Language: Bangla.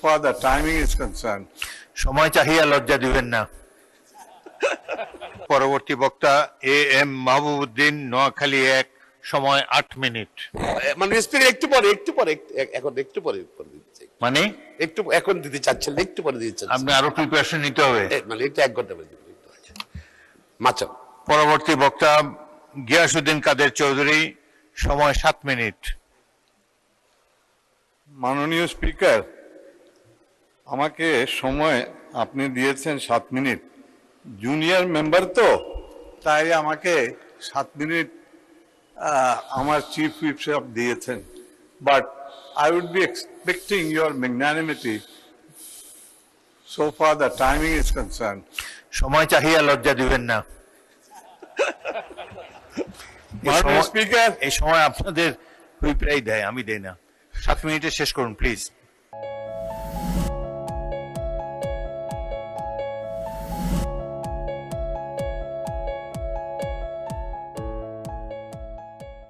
far the timing is concerned, সময় চাহিয়া লজ্জা দিবেন না। পরবর্তী বক্তা AM মাহবুবউদ্দিন, নোয়াখালী 1, সময় 8 মিনিট। মানে স্পিকার একটু পরে এখন একটু পরে দিতে চাই। মানে একটু এখন দিতে চাচ্ছেন না, একটু পরে দিতে চাচ্ছেন। আপনি আরো প্রিপারেশন নিতে হবে। মানে একটু 1 ঘন্টা পরে দিবেন। মাচান। পরবর্তী বক্তা গিয়াসউদ্দিন কাদের চৌধুরী, সময় 7 মিনিট। মাননীয় স্পিকার, আমাকে সময় আপনি দিয়েছেন 7 মিনিট। জুনিয়র মেম্বার তো, তাই আমাকে 7 মিনিট আমার চিফ হুইপ সাহেব দিয়েছেন। But I would be expecting your magnanimity so far the timing is concerned. সময় চাহিয়া লজ্জা দিবেন না। মাননীয় স্পিকার, এই সময় আপনাদের হুইপরাই দেয়, আমি দেই না। 7 মিনিটে শেষ করুন প্লিজ।